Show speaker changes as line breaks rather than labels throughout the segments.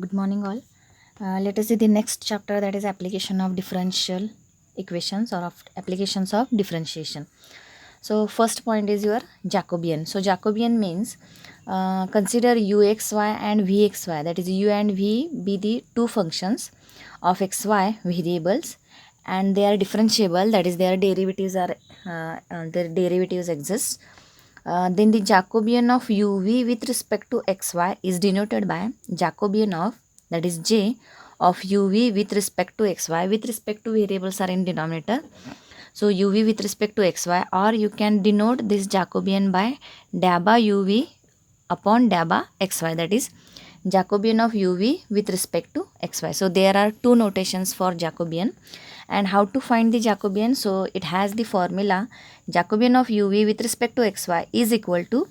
Good morning, all. Let us see the next chapter, that is application of differential equations or of applications of differentiation. So, first point is your Jacobian. So, Jacobian means consider uxy and vxy, that is u and v be the two functions of xy variables, and they are differentiable, that is their derivatives exist. Then the Jacobian of uv with respect to xy is denoted by Jacobian of, that is j, of uv with respect to xy. With respect to variables are in denominator, so uv with respect to xy, or you can denote this Jacobian by dabba uv upon dabba xy, that is Jacobian of uv with respect to xy. So there are two notations for Jacobian. And how to find the Jacobian? So it has the formula Jacobian of uv with respect to xy is equal to,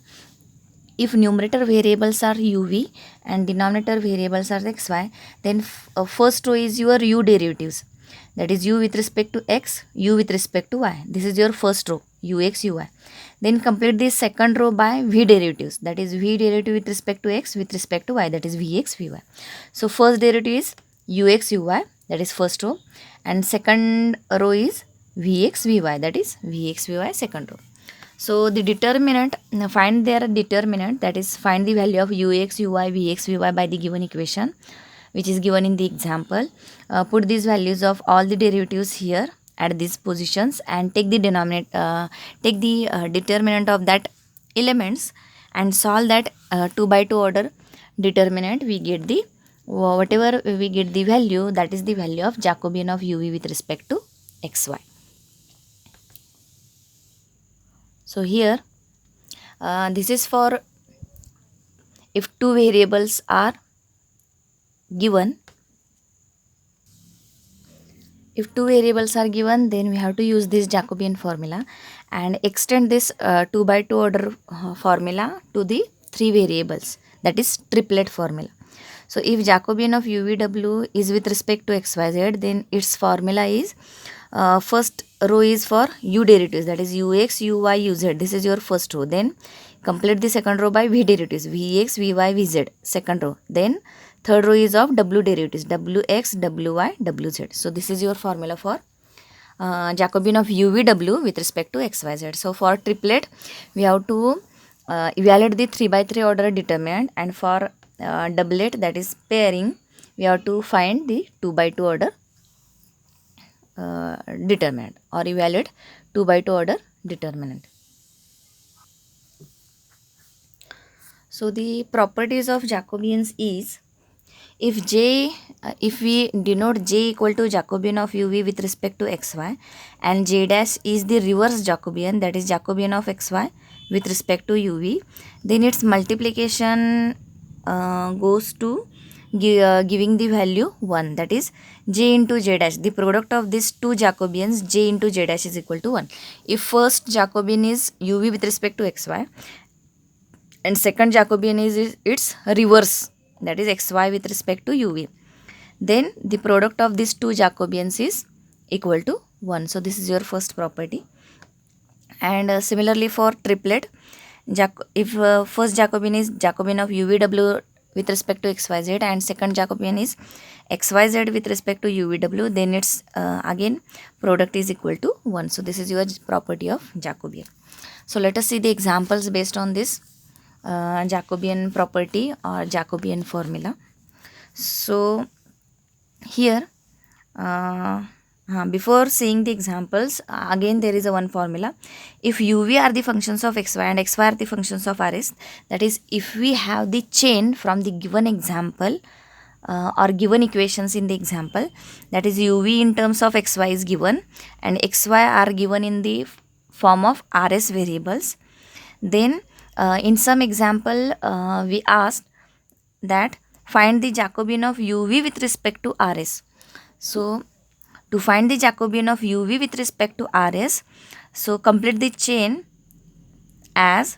if numerator variables are uv and denominator variables are xy, then first row is your u derivatives, that is u with respect to x, u with respect to y. This is your first row, ux, uy. Then complete this second row by v derivatives, that is v derivative with respect to x with respect to y, that is vx, vy. So first derivative is ux, uy, that is first row, and second row is vx, vy, that is vx, vy, second row. So the determinant, find their determinant, that is find the value of ux, uy, vx, vy by the given equation which is given in the example. Put these values of all the derivatives here at these positions and take the determinant of that elements and solve that 2 by 2 order determinant. We get the whatever we get the value, that is the value of Jacobian of uv with respect to xy. So here this is for if two variables are given. If two variables are given, then we have to use this Jacobian formula and extend this 2 by 2 order formula to the three variables, that is triplet formula. So if Jacobian of UVW is with respect to XYZ, then its formula is first row is for u derivatives, that is ux, uy, uz. This is your first row. Then complete the second row by v derivatives, vx, vy, vz, second row. Then third row is of w derivatives, wx, wy, wz. So this is your formula for Jacobian of UVW with respect to XYZ. So for triplet, we have to evaluate the 3 by 3 order determinant, and for doublet, that is pairing, we have to find the 2 by 2 order determinant or evaluate 2 by 2 order determinant. So the properties of Jacobians is, if we denote j equal to Jacobian of uv with respect to xy, and j dash is the reverse Jacobian, that is Jacobian of xy with respect to uv, then its multiplication goes to giving the value 1, that is j into j dash. The product of these two Jacobians, j into j dash, is equal to 1. If first Jacobian is uv with respect to xy and second Jacobian is its reverse, that is xy with respect to uv, then the product of these two Jacobians is equal to 1. So this is your first property. And similarly for triplet, if first Jacobian is Jacobian of UVW with respect to XYZ and second Jacobian is XYZ with respect to UVW, then its again product is equal to 1. So this is your property of Jacobian. So let us see the examples based on this Jacobian property or Jacobian formula. So here before seeing the examples, again there is a one formula. If uv are the functions of xy and xy are the functions of rs, that is if we have the chain from the given example or given equations in the example, that is uv in terms of xy is given and xy are given in the form of rs variables, then in some example we asked that find the Jacobian of uv with respect to rs. So to find the Jacobian of uv with respect to rs, so complete the chain as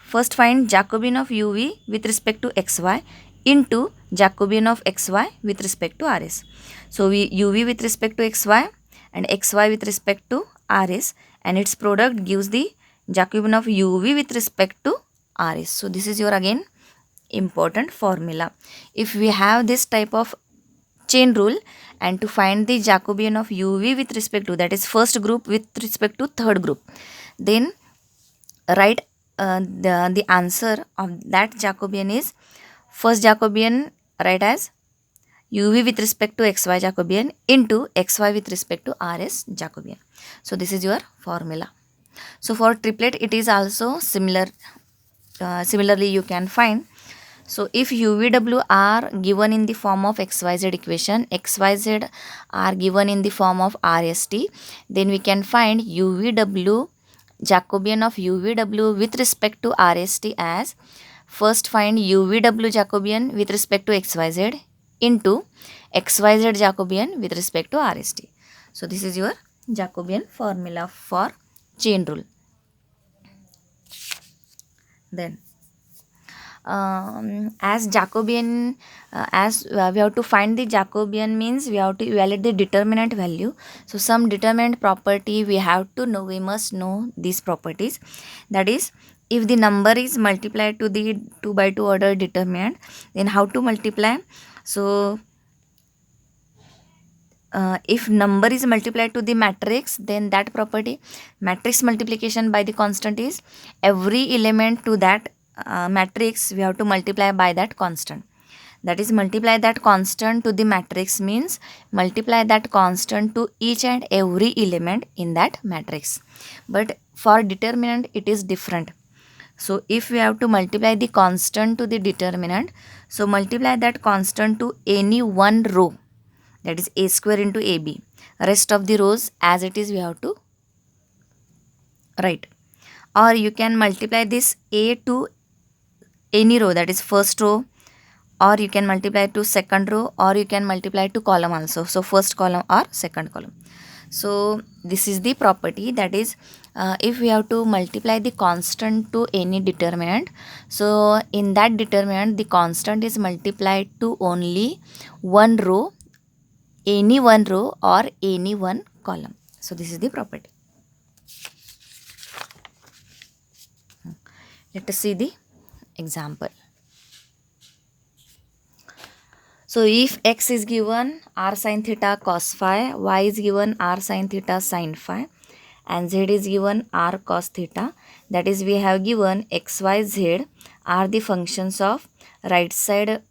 first find Jacobian of uv with respect to xy into Jacobian of xy with respect to rs. So we uv with respect to xy and xy with respect to rs, and its product gives the Jacobian of uv with respect to rs. So this is your again important formula. If we have this type of chain rule, and to find the Jacobian of UV with respect to, that is first group with respect to third group, then write the answer of that Jacobian is, first Jacobian write as UV with respect to XY Jacobian into XY with respect to RS Jacobian. So this is your formula. So for triplet it is also similar. Similarly you can find. So if UVW are given in the form of XYZ equation, XYZ are given in the form of RST, then we can find UVW, Jacobian of UVW with respect to RST as, first find UVW Jacobian with respect to XYZ into XYZ Jacobian with respect to RST. So this is your Jacobian formula for chain rule. Then as Jacobian, as we have to find the Jacobian means we have to evaluate the determinant value. So some determinant property we have to know, we must know these properties. That is, if the number is multiplied to the 2 by 2 order determinant, then how to multiply? So if number is multiplied to the matrix, then that property, matrix multiplication by the constant is, every element to that matrix we have to multiply by that constant. That is, multiply that constant to the matrix means multiply that constant to each and every element in that matrix. But for determinant it is different. So if we have to multiply the constant to the determinant, so multiply that constant to any one row, that is A square into AB. Rest of the rows as it is we have to write. Or you can multiply this A to any row, that is first row, or you can multiply to second row, or you can multiply to column also. So first column or second column. So this is the property, that is if we have to multiply the constant to any determinant, so in that determinant the constant is multiplied to only one row, any one row or any one column. So this is the property. Let us see the example. So if x is given r sin theta cos phi, y is given r sin theta sin phi, and z is given r cos theta, that is we have given x, y, z are the functions of right side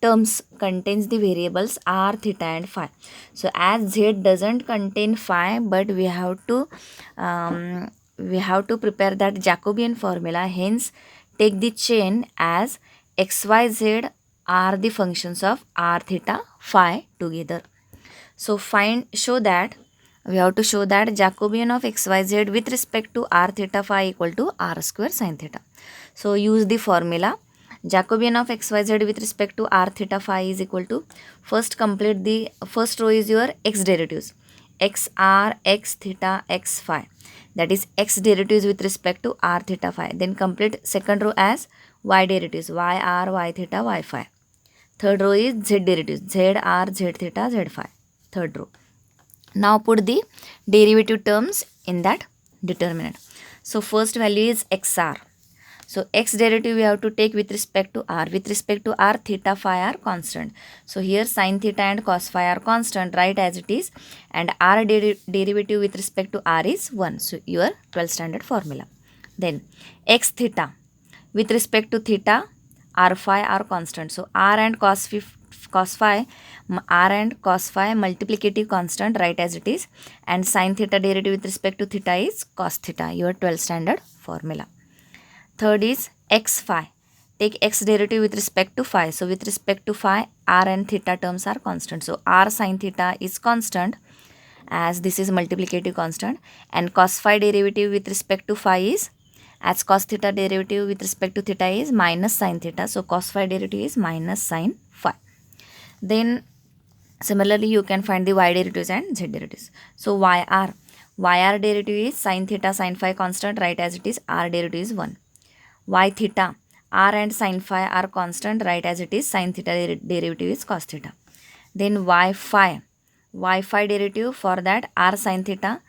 terms contains the variables r, theta and phi. So as z doesn't contain phi, but we have to prepare that Jacobian formula, hence take the chain as x, y, z are the functions of r, theta, phi together. So show that we have to show that Jacobian of x, y, z with respect to r, theta, phi equal to r square sin theta. So use the formula. Jacobian of x, y, z with respect to r, theta, phi is equal to, first complete the first row is your x derivatives, x r, x theta, x phi, that is x derivatives with respect to r, theta, phi. Then complete second row as y derivatives, y r, y theta, y phi. Third row is z derivatives, z r, z theta, z phi. Third row. Now put the derivative terms in that determinant. So first value is xr. So x derivative we have to take with respect to r. With respect to r, theta, phi are constant. So here sin theta and cos phi are constant, write as it is, and r derivative with respect to r is 1. So your 12th standard formula. Then x theta with respect to theta, r phi are constant. So r and cos phi, r and cos phi multiplicative constant, write as it is, and sin theta derivative with respect to theta is cos theta, your 12th standard formula. Third is x phi. Take x derivative with respect to phi. So with respect to phi, r and theta terms are constant. So r sin theta is constant, as this is multiplicative constant, and cos phi derivative with respect to phi is, as cos theta derivative with respect to theta is minus sin theta. So cos phi derivative is minus sin phi. Then similarly you can find the y derivatives and z derivatives. So yr derivative is sin theta sin phi constant, write as it is, r derivative is 1. Y theta, r and sin phi are constant, write as it is, sin theta derivative is cos theta. Then y phi derivative, for that r sin theta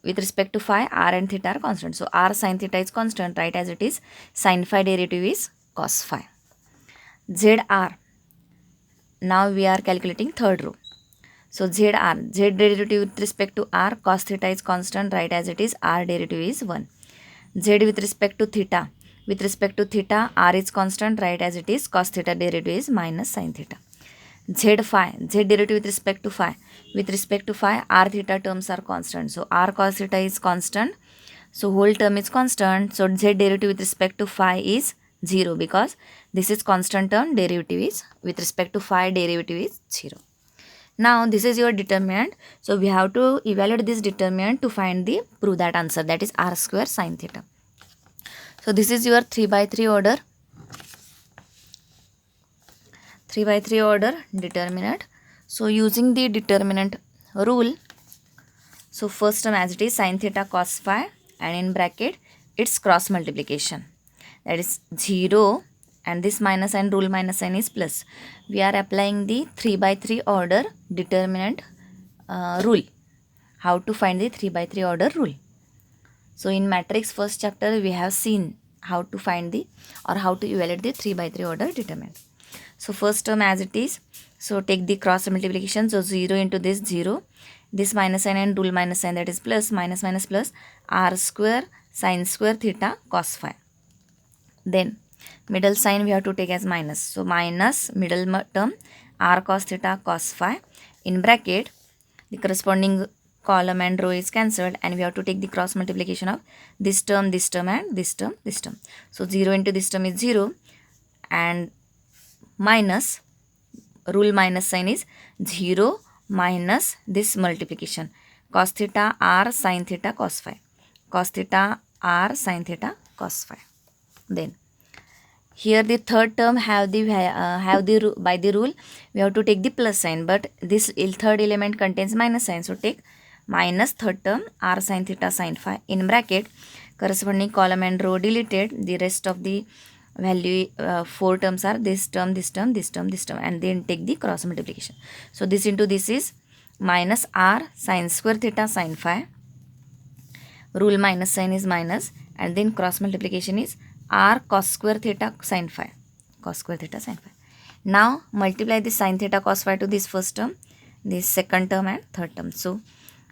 with respect to phi, r and theta are constant. So r sin theta is constant, write as it is, sin phi derivative is cos phi. ZR. Now we are calculating third row. So ZR, Z derivative with respect to R, cos theta is constant, write as it is, R derivative is 1. Z with respect to theta, R is constant, write as it is, cos theta derivative is minus sin theta. Z phi, Z derivative with respect to phi, R theta terms are constant. So R cos theta is constant, so whole term is constant. So Z derivative with respect to phi is 0 because this is constant term, derivative is with respect to phi, derivative is 0. Now this is your determinant. So we have to evaluate this determinant to prove that answer, that is R square sin theta. So this is your 3 by 3 order. 3 by 3 order determinant. So using the determinant rule, so first term as it is sin theta cos phi, and in bracket its cross multiplication, that is 0, and this minus and rule minus sign is plus. We are applying the 3 by 3 order determinant rule. How to find the 3 by 3 order rule? So in matrix first chapter we have seen how to find the or how to evaluate the 3 by 3 order determinant. So first term as it is, so take the cross multiplication, so 0 into this 0, this minus sign and rule minus sign, that is plus, minus minus plus, R square sin square theta cos phi. Then middle sign we have to take as minus, so minus middle term R cos theta cos phi, in bracket the corresponding column and row is cancelled, and we have to take the cross multiplication of this term and this term. So 0 into this term is 0, and minus rule minus sign is 0 minus this multiplication, cos theta R sin theta cos phi, cos theta R sin theta cos phi. Then here the third term have the by the rule we have to take the plus sign, but this third element contains minus sign, so take minus third term R sin theta sin phi, in bracket corresponding column and row deleted, the rest of the value 4 terms are this term, and then take the cross multiplication. So this into this is minus R sin square theta sin phi, rule minus sign is minus, and then cross multiplication is R cos square theta sin phi, cos square theta sin phi. Now multiply this sin theta cos phi to this first term, this second term and third term. So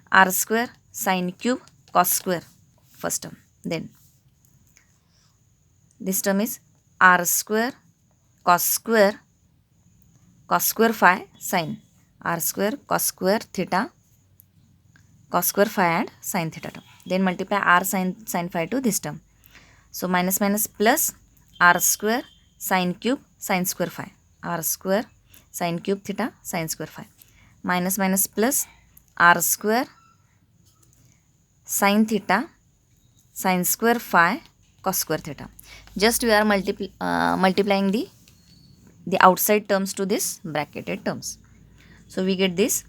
R square sin cube cos square first term, then this term is R square cos square phi sin, R square cos square theta cos square phi and sin theta term. Then multiply R sin phi to this term. So minus minus plus R square sin cube sin square phi, R square sin cube theta sin square phi, minus minus plus R square sin theta sin square phi cos square theta. Just we are multiplying the outside terms to this bracketed terms. So we get this.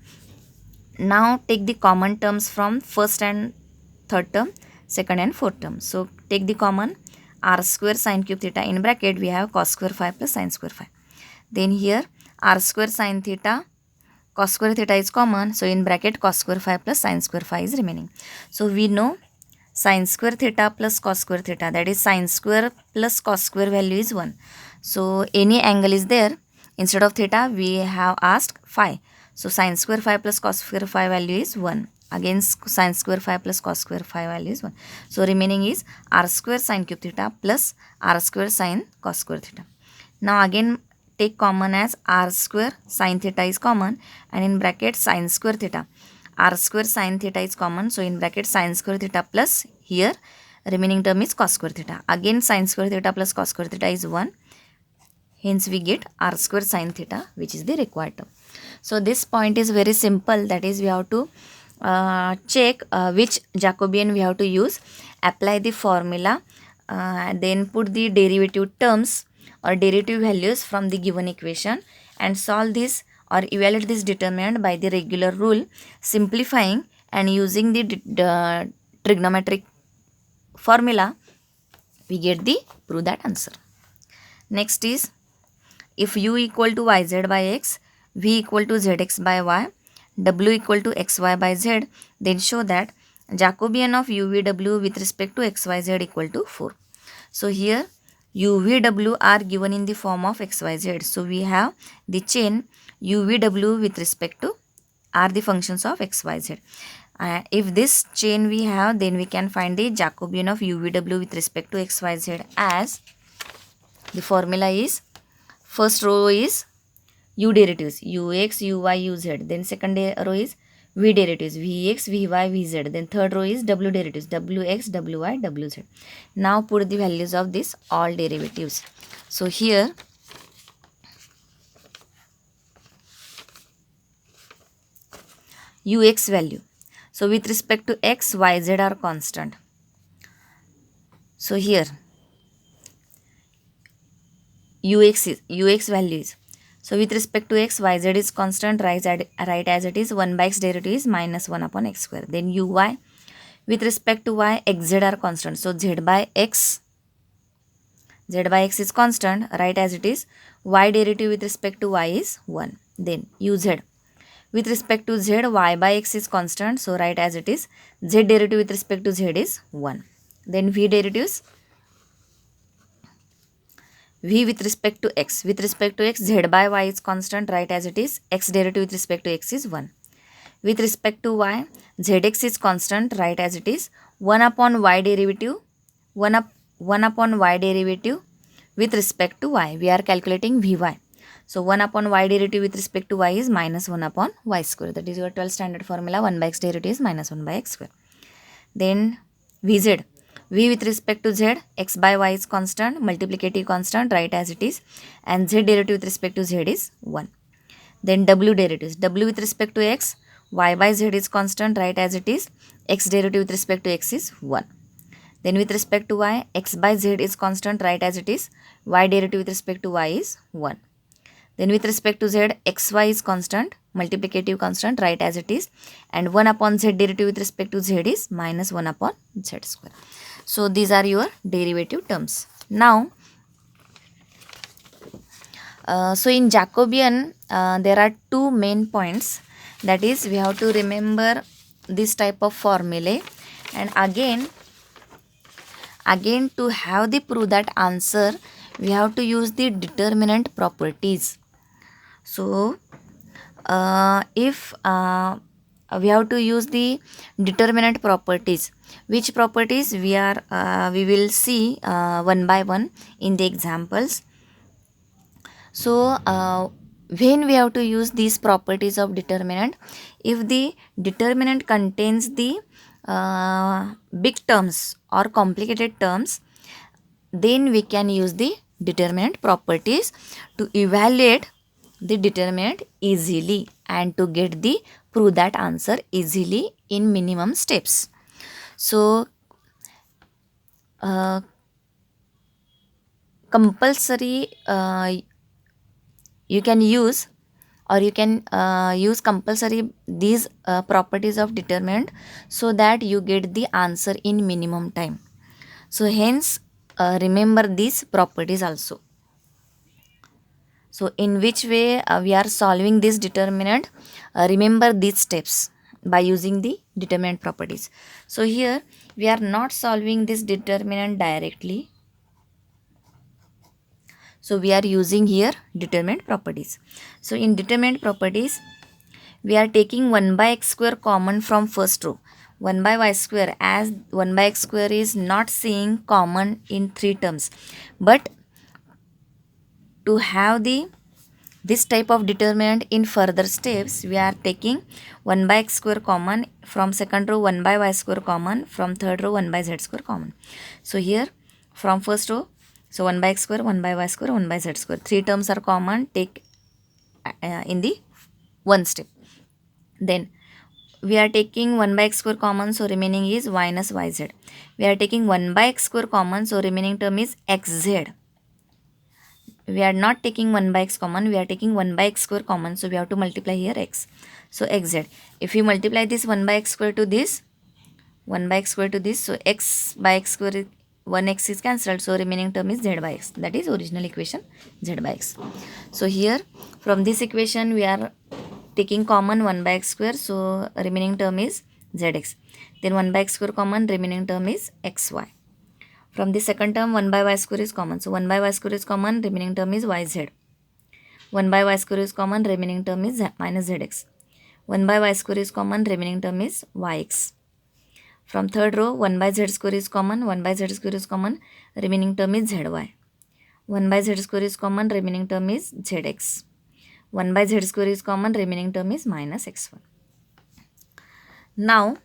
Now take the common terms from first and third term, second and fourth term. So take the common R square sin cube theta, in bracket we have cos square phi plus sin square phi. Then here R square sin theta cos square theta is common, so in bracket cos square phi plus sin square phi is remaining. So we know sin square theta plus cos square theta, that is sin square plus cos square value is 1. So any angle is there, instead of theta we have asked phi. So sin square phi plus cos square phi value is 1. Again sin square phi plus cos square phi value is 1. So remaining is R square sin cube theta plus R square sin cos square theta. Now again take common as R square sin theta is common, and in bracket sin square theta. R square sin theta is common, so in bracket sin square theta plus here remaining term is cos square theta. Again sin square theta plus cos square theta is 1. Hence we get R square sin theta, which is the required term. So this point is very simple, that is we have to check which Jacobian we have to use, apply the formula, then put the derivative terms or derivative values from the given equation, and solve this or evaluate this determinant by the regular rule, simplifying and using the trigonometric formula, we get the prove that answer. Next is, if u equal to yz by x, v equal to zx by y, w equal to xy by z, then show that Jacobian of uvw with respect to xyz equal to 4. So here UVW are given in the form of XYZ. So we have the chain UVW with respect to are the functions of XYZ. If this chain we have, then we can find the Jacobian of UVW with respect to XYZ as the formula is, first row is U derivatives UX, UY, UZ. Then second row is V derivatives Vx, Vy, Vz. Then third row is W derivatives Wx, Wy, Wz. Now put the values of this all derivatives. So here Ux value. So with respect to x, y, z are constant. So here Ux value is, so with respect to x, y, z is constant, write as it is 1 by x derivative is minus 1 upon x square. Then uy with respect to y, x, z are constant. So z by x is constant, write as it is y derivative with respect to y is 1. Then uz with respect to z, y by x is constant, so write as it is z derivative with respect to z is 1. Then v derivatives v with respect to x, z by y is constant, write as it is x derivative with respect to x is 1. With respect to y, zx is constant, write as it is 1 upon y derivative, 1 upon y derivative with respect to y. We are calculating vy. So 1 upon y derivative with respect to y is minus 1 upon y square. That is your 12th standard formula. 1 by x derivative is minus 1 by x square. Then vz. V with respect to z, x by y is constant, multiplicative constant, write as it is, and z derivative with respect to z is 1. Then w derivatives. W with respect to x, y by z is constant, write as it is, x derivative with respect to x is 1. Then with respect to y, x by z is constant, write as it is, y derivative with respect to y is 1. Then with respect to z, xy is constant, multiplicative constant, write as it is, and 1 upon z derivative with respect to z is minus 1 upon z square. So these are your derivative terms. Now, so in Jacobian, there are two main points. That is, we have to remember this type of formulae, and again to have the prove that answer, we have to use the determinant properties. So if we have to use the determinant properties, which properties we will see one by one in the examples. So when we have to use these properties of determinant, if the determinant contains the big terms or complicated terms, then we can use the determinant properties to evaluate the determinant easily and to get the prove that answer easily in minimum steps. So compulsory you can use, or you can use compulsory these properties of determinant so that you get the answer in minimum time. So hence remember these properties also. So in which way we are solving this determinant, remember these steps by using the determinant properties. So here we are not solving this determinant directly. So we are using here determinant properties. So in determinant properties, we are taking 1 by x square common from first row. 1 by y square, as 1 by x square is not seeing common in 3 terms. But to have this type of determinant in further steps, we are taking 1 by x square common from second row, 1 by y square common from third row, 1 by z square common. So here from first row, so 1 by x square, 1 by y square, 1 by z square. 3 terms are common, take in the one step. Then we are taking 1 by x square common, so remaining is minus yz. We are taking 1 by x square common, so remaining term is xz. We are not taking 1 by x common, we are taking 1 by x square common, so we have to multiply here x. So xz. If you multiply this 1 by x square to this, 1 by x square to this, so x by x square, 1x is cancelled, so remaining term is z by x. That is original equation, z by x. So here from this equation we are taking common 1 by x square, so remaining term is zx. Then 1 by x square common, remaining term is xy. From the second term, 1 by y square is common. So 1 by y square is common, remaining term is yz. 1 by y square is common, remaining term is minus zx. 1 by y square is common, remaining term is yx. From third row, 1 by z square is common, 1 by z square is common, remaining term is zy. 1 by z square is common, remaining term is zx. 1 by z square is common, remaining term is minus x1. Now,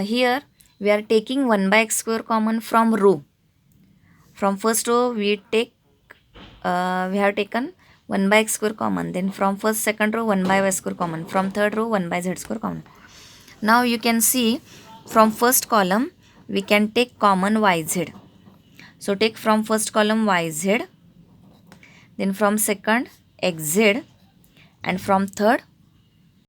here we are taking 1 by x square common from row. From first row we have taken 1 by x square common. Then from first second row 1 by y square common. From third row 1 by z square common. Now you can see from first column we can take common yz. So take from first column yz. Then from second xz. And from third